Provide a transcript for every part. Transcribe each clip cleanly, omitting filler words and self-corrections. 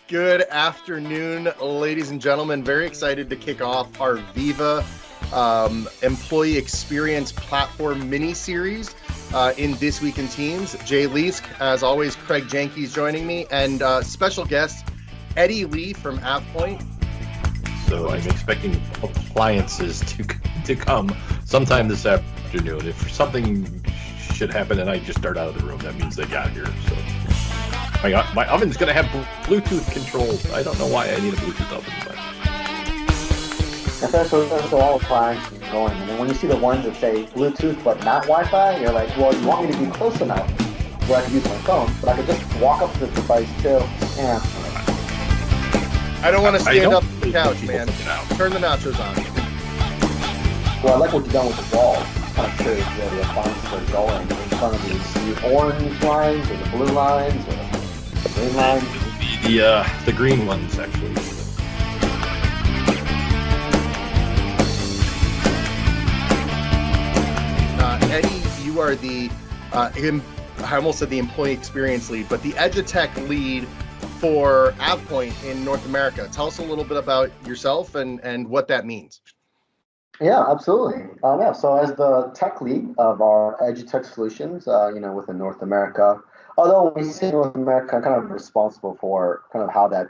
Good afternoon, ladies and gentlemen. Very excited to kick off our Viva Employee Experience Platform mini-series in This Week in Teams. Jay Leesk, as always, Craig Janke's joining me, and special guest, EddieLee from AvePoint. So I'm expecting appliances to come sometime this afternoon. If something should happen and I just start out of the room, that means they got here. So my oven's going to have Bluetooth controls. I don't know why I need a Bluetooth oven, but that's all appliances going. And then when you see the ones that say Bluetooth but not Wi-Fi, you're like, well, you want me to be close enough where I can use my phone, but I could just walk up to the device too. Yeah. I don't want to stand up on the couch, man. Turn the nachos on. Well, I like what you've done with the walls. It's kind of curious where the appliances are going. In front of the orange lines or the blue lines or the green lines. It would be the green ones, actually. Eddie, you are the, I almost said the employee experience lead, but the EduTech lead for AvePoint in North America. Tell us a little bit about yourself and what that means. Yeah, absolutely. So as the tech lead of our EduTech solutions, within North America, although we say North America, kind of responsible for kind of how that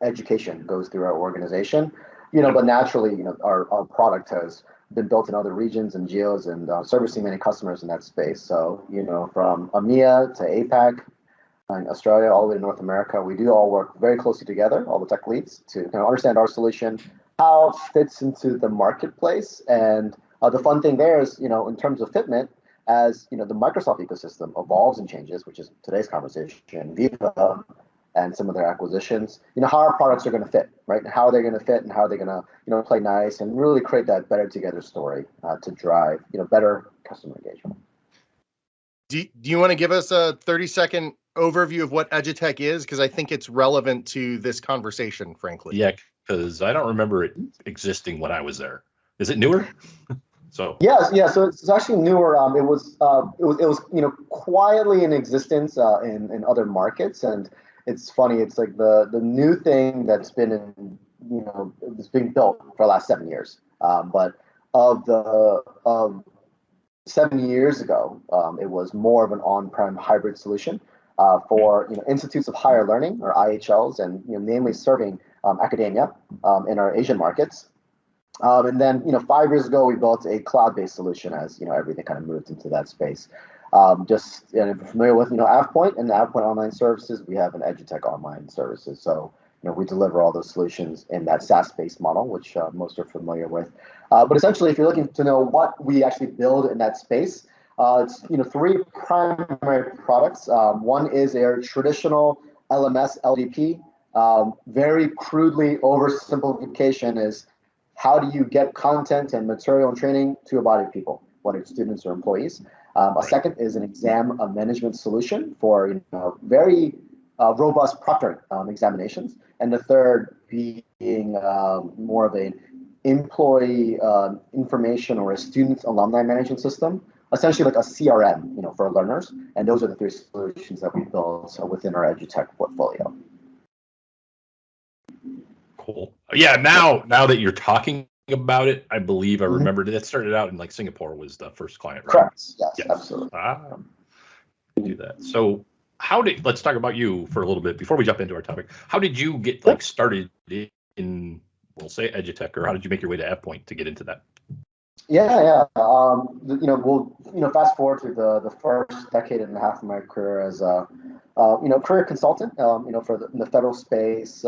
education goes through our organization, but naturally, our product has been built in other regions and geos and servicing many customers in that space. So, from EMEA to APAC, in Australia, all the way to North America, we do all work very closely together, all the tech leads, to kind of understand our solution, how it fits into the marketplace. And the fun thing there is, in terms of fitment, as the Microsoft ecosystem evolves and changes, which is today's conversation, Viva and some of their acquisitions, how our products are going to fit, right? How are they going to fit and how are they going to, play nice and really create that better together story to drive, better customer engagement. Do you want to give us a 30-second overview of what EduTech is? Because I think it's relevant to this conversation, frankly. Yeah, because I don't remember it existing when I was there. Is it newer? So So it's actually newer. It was quietly in existence in other markets, and it's funny. It's like the new thing that's been it's being built for the last 7 years. But of 7 years ago, it was more of an on-prem hybrid solution for institutes of higher learning, or IHLs, and namely serving academia in our Asian markets. And then 5 years ago, we built a cloud-based solution as everything kind of moved into that space. If you're familiar with AvePoint and AvePoint Online Services, we have an EduTech Online Services. So we deliver all those solutions in that SaaS-based model, which most are familiar with. But essentially, if you're looking to know what we actually build in that space, it's three primary products. One is a traditional LMS LDP. Very crudely oversimplification is how do you get content and material and training to a body of people, whether it's students or employees. A second is an exam management solution for very robust proctoring examinations, and the third being more of an employee information or a student alumni management system, essentially like a CRM, for learners. And those are the three solutions that we built within our EduTech portfolio. cool. Yeah, now that you're talking about it, I believe I remembered it. It started out in like Singapore was the first client, right? Correct. Yes. Absolutely. Do that. So let's talk about you for a little bit before we jump into our topic. How did you get started in, we'll say, EduTech, or how did you make your way to AvePoint to get into that? Yeah. We'll fast forward to the first decade and a half of my career as a career consultant. In the federal space.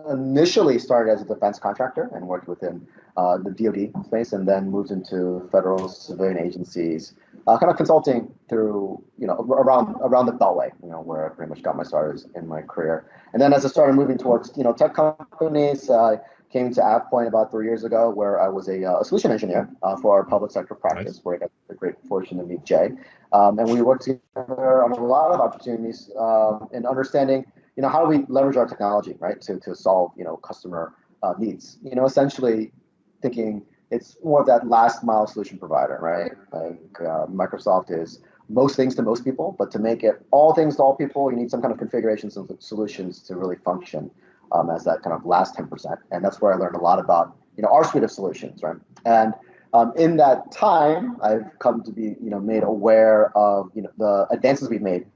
Initially started as a defense contractor and worked within the DoD space, and then moved into federal civilian agencies, kind of consulting through around the Beltway, where I pretty much got my start in my career. And then as I started moving towards tech companies, came to AvePoint about 3 years ago, where I was a solution engineer for our public sector practice, nice. Where I got the great fortune to meet Jay. And we worked together on a lot of opportunities in understanding, how do we leverage our technology, right, to solve, customer needs. Essentially thinking it's more of that last mile solution provider, right? Like Microsoft is most things to most people, but to make it all things to all people, you need some kind of configurations and solutions to really function. as that kind of last 10%. And that's where I learned a lot about, our suite of solutions, right? And in that time, I've come to be, made aware of, the advances we've made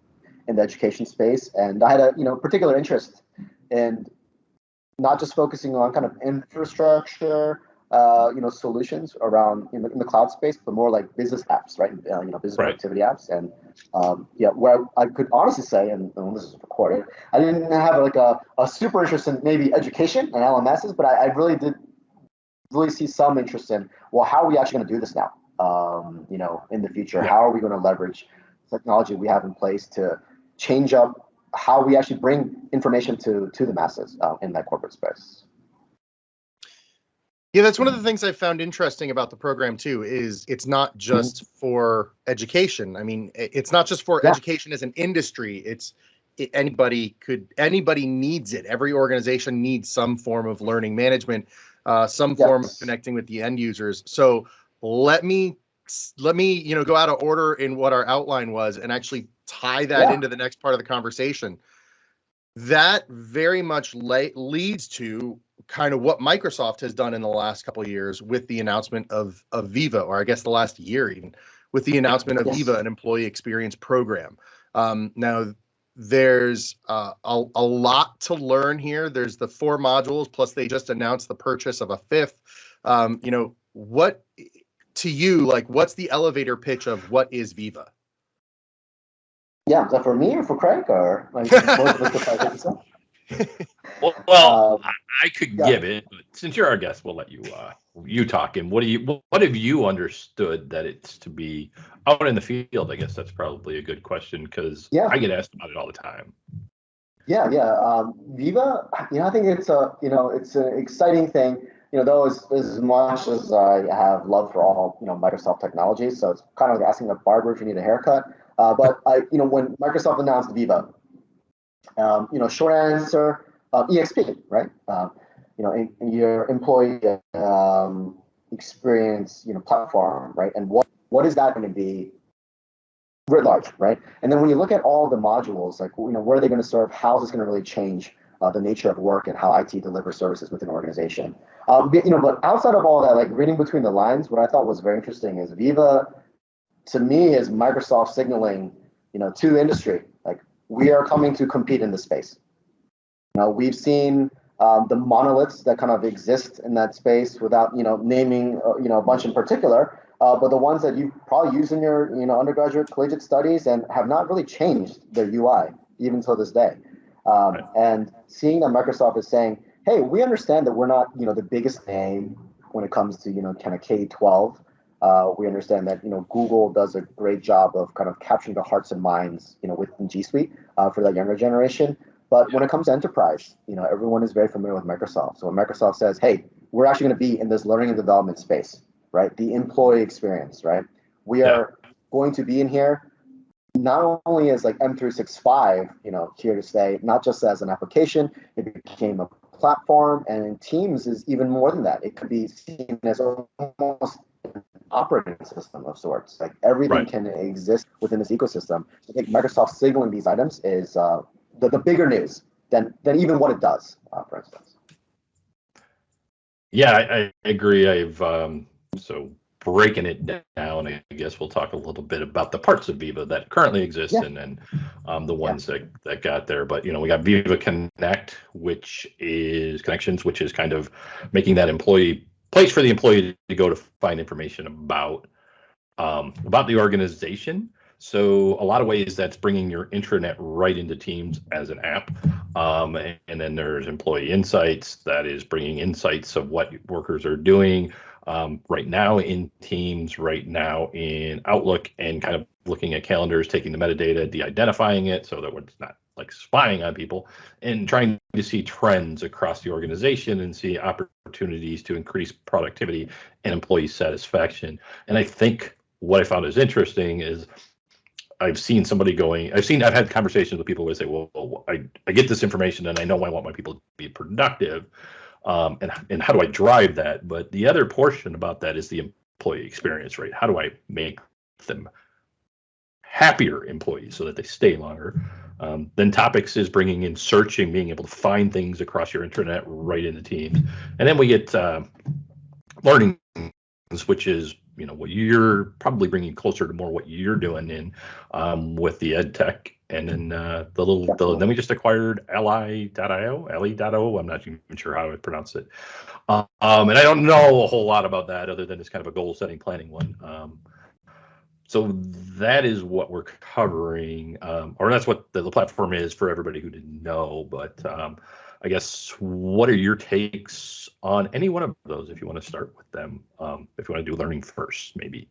in the education space. And I had a, particular interest in not just focusing on kind of infrastructure, solutions around in the cloud space, but more like business apps, right? Business productivity apps. And where I could honestly say, and this is recorded, I didn't have like a super interest in maybe education and LMSs, but I really did see some interest in, well, how are we actually going to do this now? In the future, how are we going to leverage technology we have in place to change up how we actually bring information to the masses in that corporate space? Yeah, that's one of the things I found interesting about the program too, is it's not just for education. I mean, it's not just for education as an industry. Anybody needs it. Every organization needs some form of learning management, some form of connecting with the end users. So let me go out of order in what our outline was and actually tie that into the next part of the conversation. That very much leads to kind of what Microsoft has done in the last couple of years with the announcement of Viva, or I guess the last year even, with the announcement of Viva, an employee experience program. Now, there's a lot to learn here. There's the 4 modules, plus they just announced the purchase of a 5th. What to you, like, what's the elevator pitch of what is Viva? Yeah, is that for me or for Craig, or like both of us could probably take this up? Well, I could give it, but since you're our guest, we'll let you talk. And what have you understood that it's to be out in the field? I guess that's probably a good question, because I get asked about it all the time. Viva, I think it's it's an exciting thing. Though as much as I have love for all Microsoft technologies, so it's kind of like asking a barber if you need a haircut. But when Microsoft announced Viva, short answer, EXP, right? In your employee experience, platform, right? And what is that going to be writ large, right? And then when you look at all the modules, like, where are they going to serve? How is this going to really change the nature of work and how IT delivers services within an organization? But outside of all that, like reading between the lines, what I thought was very interesting is Viva, to me, is Microsoft signaling, to the industry, like, we are coming to compete in this space. We've seen the monoliths that kind of exist in that space without, naming, a bunch in particular, but the ones that you probably use in your, undergraduate collegiate studies and have not really changed their UI even till this day. And seeing that Microsoft is saying, hey, we understand that we're not, the biggest name when it comes to, kind of K-12. We understand that, Google does a great job of kind of capturing the hearts and minds, within G Suite for that younger generation. But when it comes to enterprise, everyone is very familiar with Microsoft. So when Microsoft says, hey, we're actually going to be in this learning and development space, right? The employee experience, right? We are going to be in here not only as like M365, here to stay, not just as an application, it became a platform, and Teams is even more than that. It could be seen as almost operating system of sorts. Like, everything can exist within this ecosystem. I think Microsoft signaling these items is the bigger news than even what it does, for instance. Yeah, I agree. I've so breaking it down, I guess we'll talk a little bit about the parts of Viva that currently exist, and then the ones that got there. But we got Viva Connect, which is connections, which is kind of making that place for the employee to go to find information about the organization. So a lot of ways that's bringing your intranet right into Teams as an app. And then there's employee insights, that is bringing insights of what workers are doing right now in Teams, right now in Outlook, and kind of looking at calendars, taking the metadata, de-identifying it so that it's not like spying on people, and trying to see trends across the organization and see opportunities to increase productivity and employee satisfaction. And I think what I found is interesting is I've had conversations with people who say, well, I get this information and I know I want my people to be productive. And how do I drive that? But the other portion about that is the employee experience, right? How do I make them happier employees so that they stay longer? Then topics is bringing in searching, being able to find things across your intranet right into Teams. And then we get learning, which is what you're probably bringing closer to more what you're doing in with the EdTech. And then then we just acquired LI.io. I'm not even sure how I pronounce it. And I don't know a whole lot about that other than it's kind of a goal setting planning one. So that is what we're covering, or that's what the platform is for everybody who didn't know. But I guess, what are your takes on any one of those, if you want to start with them, if you want to do learning first, maybe?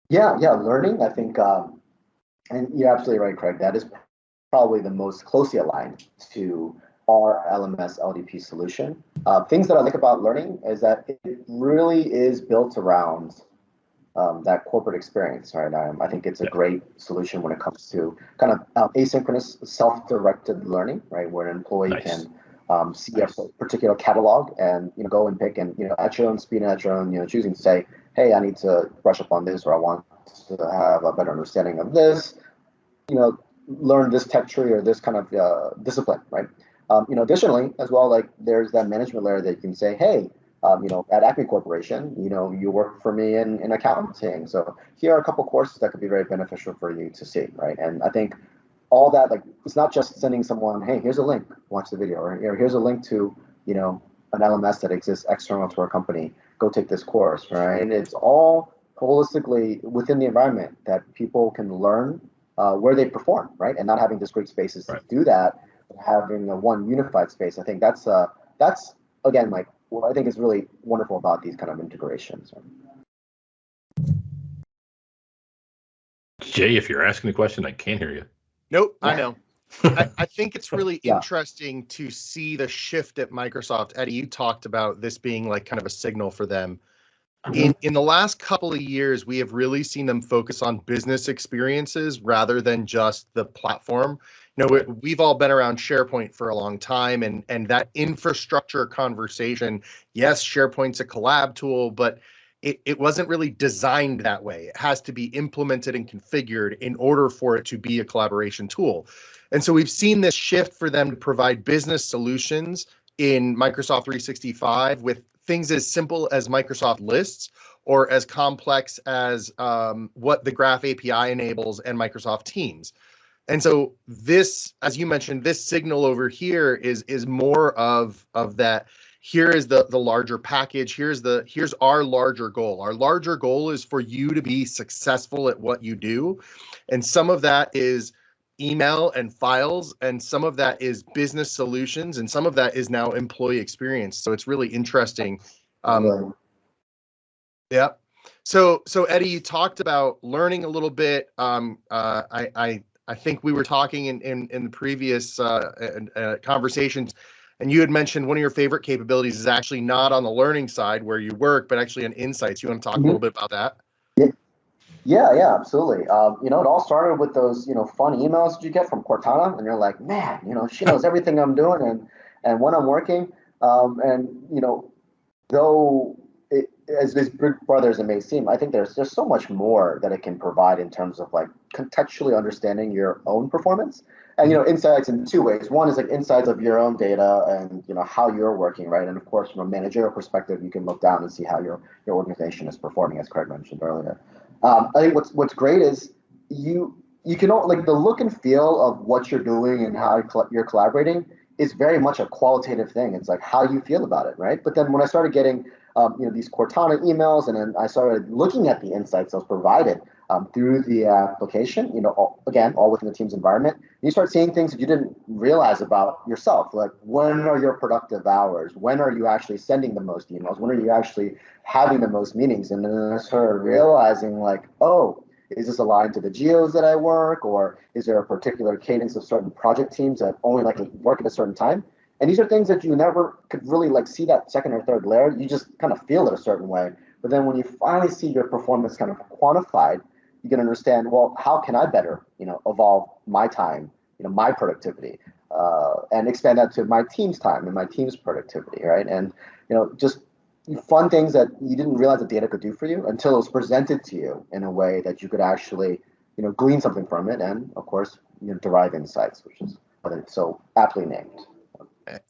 Yeah, learning, I think, and you're absolutely right, Craig, that is probably the most closely aligned to our LMS LDP solution. Things that I like about learning is that it really is built around that corporate experience, right? I think it's a great solution when it comes to kind of asynchronous, self-directed learning, right? Where an employee can see a particular catalog and go and pick and at your own speed and at your own choosing to say, hey, I need to brush up on this, or I want to have a better understanding of this, learn this tech tree or this kind of discipline, right? Additionally, as well, like there's that management layer that you can say, hey, at Acme Corporation, you work for me in accounting. So here are a couple courses that could be very beneficial for you to see, right? And I think all that, like, it's not just sending someone, hey, here's a link, watch the video, or here's a link to, an LMS that exists external to our company, go take this course, right? And it's all holistically within the environment that people can learn where they perform, right? And not having discrete spaces to do that, but having a one unified space. I think that's again, like, what I think is really wonderful about these kind of integrations. Jay, if you're asking a question, I can't hear you. Nope, I know. I think it's really interesting to see the shift at Microsoft. Eddie, you talked about this being like kind of a signal for them. In the last couple of years, we have really seen them focus on business experiences rather than just the platform. We've all been around SharePoint for a long time, and that infrastructure conversation, yes, SharePoint's a collab tool, but it wasn't really designed that way. It has to be implemented and configured in order for it to be a collaboration tool. And so we've seen this shift for them to provide business solutions in Microsoft 365 with things as simple as Microsoft Lists or as complex as what the Graph API enables and Microsoft Teams. And so this, as you mentioned, this signal over here is more of that. Here is the larger package. Here's our larger goal. Our larger goal is for you to be successful at what you do. And some of that is email and files, and some of that is business solutions, and some of that is now employee experience. So it's really interesting. Yeah. So Eddie, you talked about learning a little bit. I think we were talking in the previous conversations, and you had mentioned one of your favorite capabilities is actually not on the learning side where you work, but actually on insights. You want to talk a little bit about that? Yeah, absolutely. It all started with those, fun emails that you get from Cortana, and you're like, man, she knows everything I'm doing and when I'm working. Though as big brother as it may seem, I think there's just so much more that it can provide in terms of like contextually understanding your own performance. And insights in two ways. One is like insights of your own data and how you're working, right? And of course, from a managerial perspective, you can look down and see how your organization is performing, as Craig mentioned earlier. I think what's great is you can like the look and feel of what you're doing and how you're collaborating is very much a qualitative thing. It's like how you feel about it, right? But then when I started getting these Cortana emails, and then I started looking at the insights that was provided through the application, all within the Teams environment, you start seeing things that you didn't realize about yourself. Like, when are your productive hours? When are you actually sending the most emails? When are you actually having the most meetings? And then I started realizing, like, oh, is this aligned to the geos that I work, or is there a particular cadence of certain project teams that only like to work at a certain time? And these are things that you never could really like see that second or third layer. You just kind of feel it a certain way. But then when you finally see your performance kind of quantified, you can understand, well, how can I better, evolve my time, my productivity, and expand that to my team's time and my team's productivity, right? And, just fun things that you didn't realize the data could do for you until it was presented to you in a way that you could actually, glean something from it and, of course, derive insights, which is what it's so aptly named.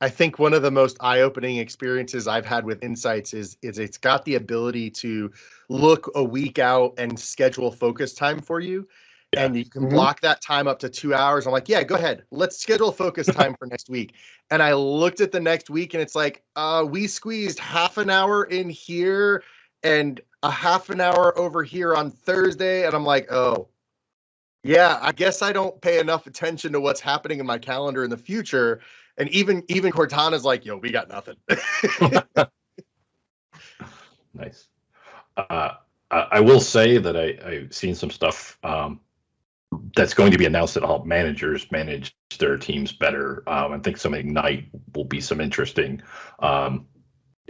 I think one of the most eye-opening experiences I've had with Insights is it's got the ability to look a week out and schedule focus time for you. Yeah. And you can block that time up to 2 hours. I'm like, yeah, go ahead. Let's schedule focus time for next week. And I looked at the next week and it's like, we squeezed half an hour in here and a half an hour over here on Thursday. And I'm like, oh, yeah, I guess I don't pay enough attention to what's happening in my calendar in the future. And even Cortana's like, yo, we got nothing. Nice. I will say that I've seen some stuff that's going to be announced that help managers manage their teams better. I think some Ignite will be some interesting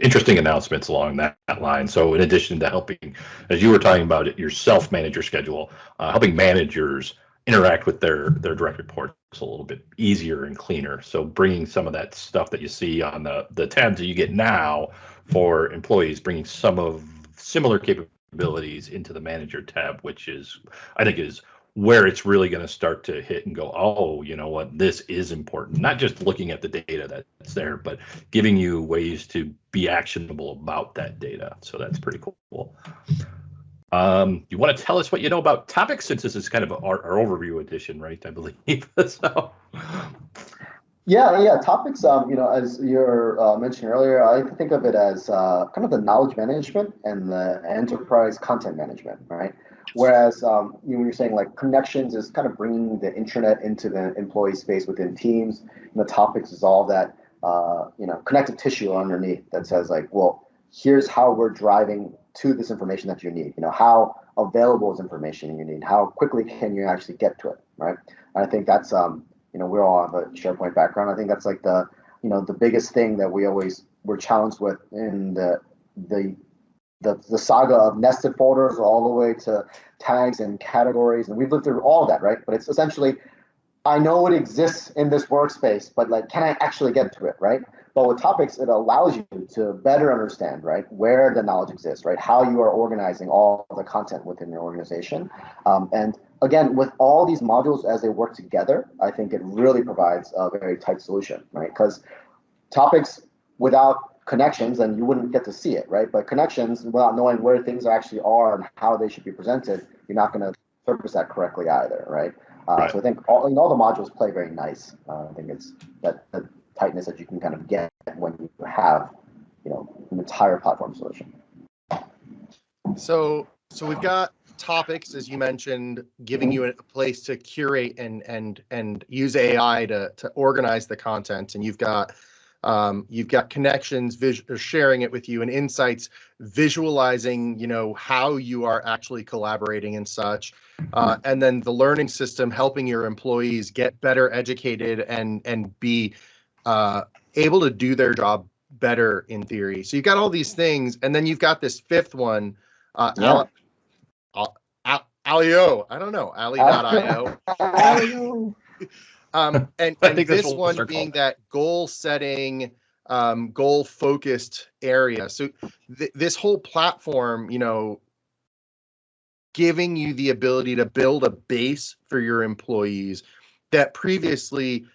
announcements along that line. So in addition to helping, as you were talking about it, your self-manage your schedule, helping managers interact with their direct reports a little bit easier and cleaner. So bringing some of that stuff that you see on the tabs that you get now for employees, bringing some of similar capabilities into the manager tab, which I think is where it's really going to start to hit and go, oh, you know what, this is important. Not just looking at the data that's there, but giving you ways to be actionable about that data. So that's pretty cool. You want to tell us what you know about topics, since this is kind of our overview edition, right? I believe. So. Yeah. Topics. As you're mentioning earlier, I like to think of it as kind of the knowledge management and the enterprise content management, right? Whereas when you're saying like connections is kind of bringing the intranet into the employee space within teams. Topics is all that connective tissue underneath that says like, well, here's how we're driving to this information that you need. How available is information you need? How quickly can you actually get to it, right? And I think that's we all have a SharePoint background. I think that's like the biggest thing that we're challenged with in the saga of nested folders all the way to tags and categories, and we've lived through all of that, right? But it's essentially, I know it exists in this workspace, but like, can I actually get to it, right? But with topics, it allows you to better understand, right, where the knowledge exists, right, how you are organizing all the content within your organization. And again, with all these modules as they work together, I think it really provides a very tight solution, right? Because topics without connections, then you wouldn't get to see it, right? But connections, without knowing where things actually are and how they should be presented, you're not going to surface that correctly either, right? Right. So I think all the modules play very nice. I think it's that tightness that you can kind of get when you have, an entire platform solution. So we've got topics, as you mentioned, giving you a place to curate and use AI to organize the content, and you've got connections, sharing it with you, and insights, visualizing, how you are actually collaborating and such, and then the learning system helping your employees get better educated and be able to do their job better in theory. So you've got all these things, and then you've got this fifth one, Alio. I don't know, Ali.io. Alio. And this one being that goal setting, goal focused area. So this whole platform, giving you the ability to build a base for your employees that previously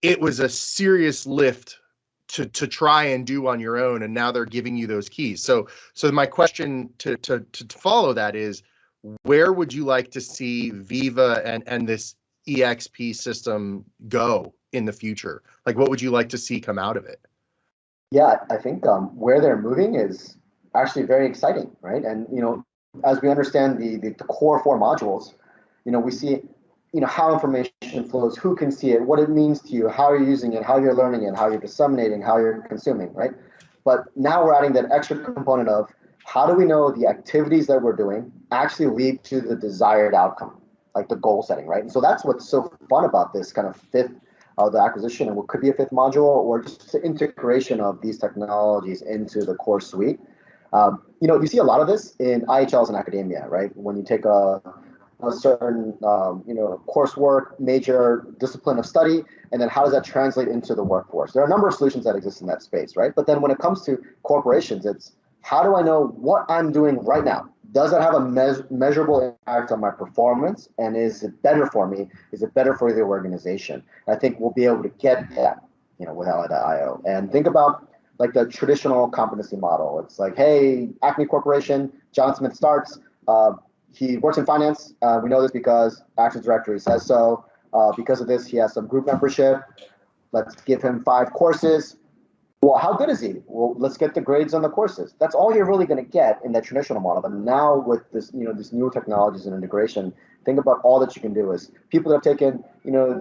it was a serious lift to try and do on your own, and now they're giving you those keys. So my question to follow that is, where would you like to see Viva and this EXP system go in the future? Like, what would you like to see come out of it? Yeah, I think where they're moving is actually very exciting, right? And as we understand the core four modules, we see how information flows, who can see it, what it means to you, how you're using it, how you're learning it, how you're disseminating, how you're consuming, right? But now we're adding that extra component of how do we know the activities that we're doing actually lead to the desired outcome, like the goal setting, right? And so that's what's so fun about this kind of fifth the acquisition, and what could be a fifth module, or just the integration of these technologies into the core suite. You see a lot of this in IHLs and academia, right? When you take a certain coursework, major discipline of study, and then how does that translate into the workforce? There are a number of solutions that exist in that space, right? But then when it comes to corporations, it's how do I know what I'm doing right now, Does it have a measurable impact on my performance? And is it better for me? Is it better for the organization? I think we'll be able to get that, with Ally.io. And think about like the traditional competency model. It's like, hey, Acme Corporation, John Smith starts. He works in finance. We know this because Active Directory says so. Because of this, he has some group membership. Let's give him 5 courses. Well, how good is he? Well, let's get the grades on the courses. That's all you're really going to get in that traditional model. But now with this, these newer technologies and integration, think about all that you can do is people that have taken,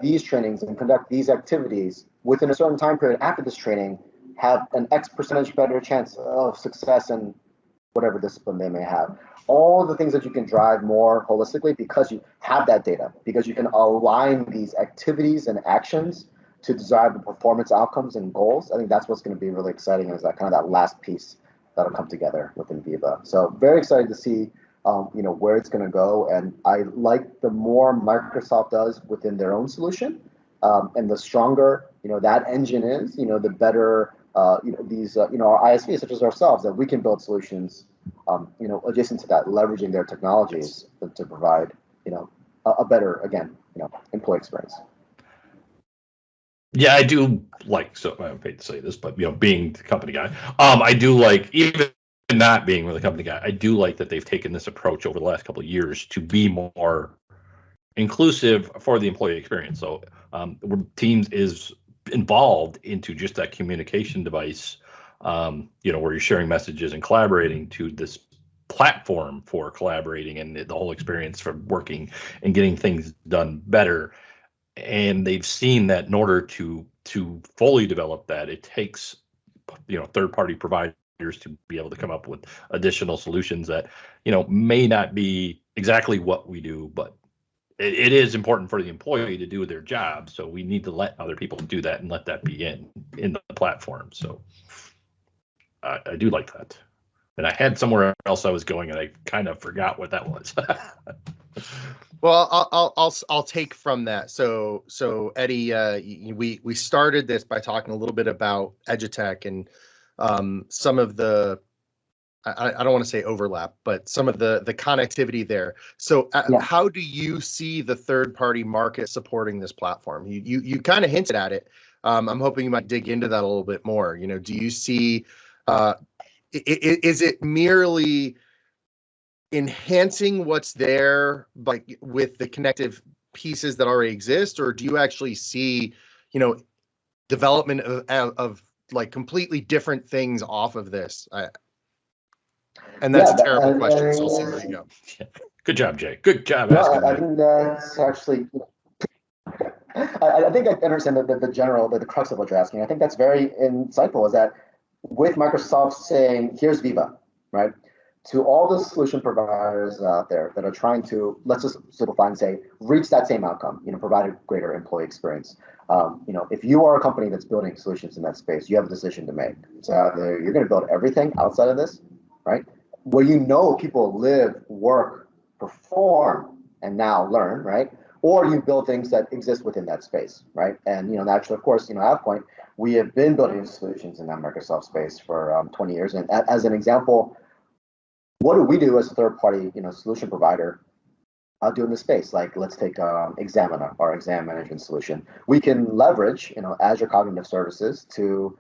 these trainings and conduct these activities within a certain time period after this training have an X percentage better chance of success in whatever discipline they may have. All the things that you can drive more holistically because you have that data, because you can align these activities and actions to desired performance outcomes and goals. I think that's what's going to be really exciting, is that kind of that last piece that'll come together within Viva. So very excited to see where it's going to go. And I like the more Microsoft does within their own solution, and the stronger that engine is, the better these our ISVs such as ourselves, that we can build solutions adjacent to that, leveraging their technologies to provide a better, again, employee experience. Yeah, I do like, so I hate to say this, but being the company guy, I do like, even not being the company guy, I do like that they've taken this approach over the last couple of years to be more inclusive for the employee experience. So Teams is involved into just that communication device, where you're sharing messages and collaborating, to this platform for collaborating and the whole experience for working and getting things done better. And they've seen that in order to fully develop that, it takes third-party providers to be able to come up with additional solutions that may not be exactly what we do, but it is important for the employee to do their job. So we need to let other people do that and let that be in the platform. So I do like that. And I had somewhere else I was going, and I kind of forgot what that was. Well, I'll take from that. So Eddie, we started this by talking a little bit about EduTech and some of the, I don't want to say overlap, but some of the connectivity there. So how do you see the third party market supporting this platform? You kind of hinted at it. I'm hoping you might dig into that a little bit more. Do you see, is it merely enhancing what's there, like with the connective pieces that already exist, or do you actually see, development of like completely different things off of this? And that's a terrible question, so I'll see where you go. Good job, Jay. Good job. No, I think that's actually. I think I understand the crux of what you're asking. I think that's very insightful. Is that with Microsoft saying, "Here's Viva," right? To all the solution providers out there that are trying to, let's just simplify and say, reach that same outcome, provide a greater employee experience. If you are a company that's building solutions in that space, you have a decision to make. So either you're going to build everything outside of this, right? Where people live, work, perform, and now learn, right? Or you build things that exist within that space, right? And naturally, of course, AvePoint, we have been building solutions in that Microsoft space for 20 years. And as an example, what do we do as a third-party, solution provider do in this space? Like, let's take Examina, our exam management solution. We can leverage, Azure Cognitive Services to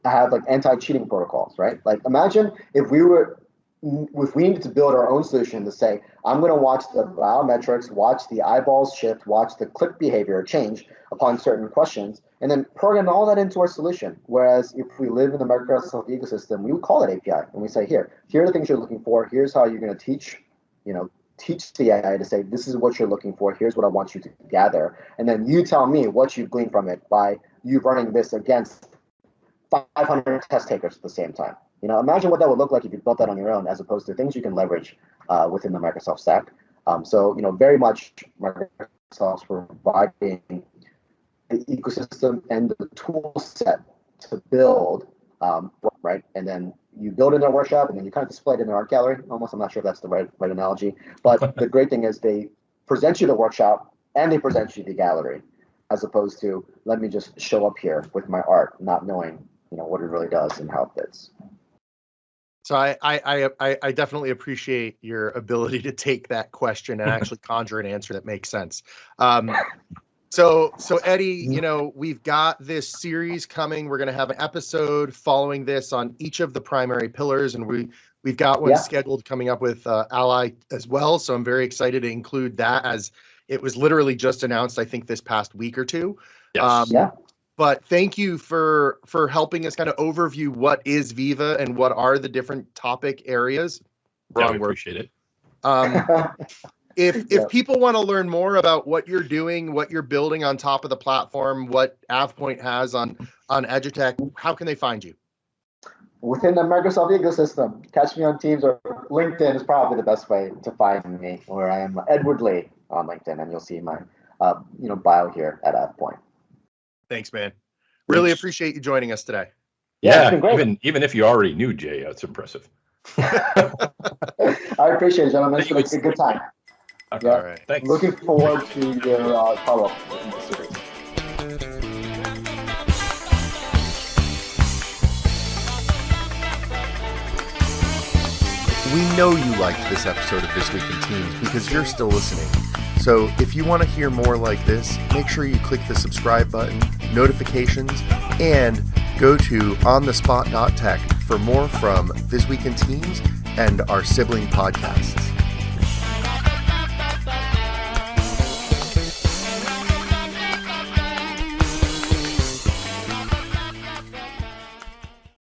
have like anti-cheating protocols, right? Like, imagine if we needed to build our own solution to say, I'm going to watch the biometrics, watch the eyeballs shift, watch the click behavior change upon certain questions, and then program all that into our solution. Whereas if we live in the Microsoft ecosystem, we would call it API, and we say, here are the things you're looking for. Here's how you're going to teach the AI to say, this is what you're looking for. Here's what I want you to gather. And then you tell me what you gleaned from it by you running this against 500 test takers at the same time. Imagine what that would look like if you built that on your own, as opposed to things you can leverage within the Microsoft stack. So, very much Microsoft's providing the ecosystem and the tool set to build, right? And then you build it in a workshop, and then you kind of display it in an art gallery. Almost, I'm not sure if that's the right analogy. But the great thing is they present you the workshop and they present you the gallery, as opposed to, let me just show up here with my art, not knowing what it really does and how it fits. So I definitely appreciate your ability to take that question and actually conjure an answer that makes sense. So Eddie, we've got this series coming. We're going to have an episode following this on each of the primary pillars, and we've got one scheduled coming up with Ally as well. So I'm very excited to include that, as it was literally just announced, I think, this past week or two. Yes. But thank you for helping us kind of overview what is Viva and what are the different topic areas. Yeah, we appreciate it. If people want to learn more about what you're doing, what you're building on top of the platform, what AvePoint has on EduTech, how can they find you? Within the Microsoft ecosystem, catch me on Teams, or LinkedIn is probably the best way to find me, where I am EdwardLee on LinkedIn, and you'll see my bio here at AvePoint. Thanks, man. Really appreciate you joining us today. Yeah, even if you already knew Jay, it's impressive. I appreciate it, gentlemen. It's been a good time. Okay. All right. Thanks. Looking forward to your follow-up in the series. We know you liked this episode of This Week in Teams because you're still listening. So if you want to hear more like this, make sure you click the subscribe button, notifications, and go to onthespot.tech for more from This Week in Teams and our sibling podcasts.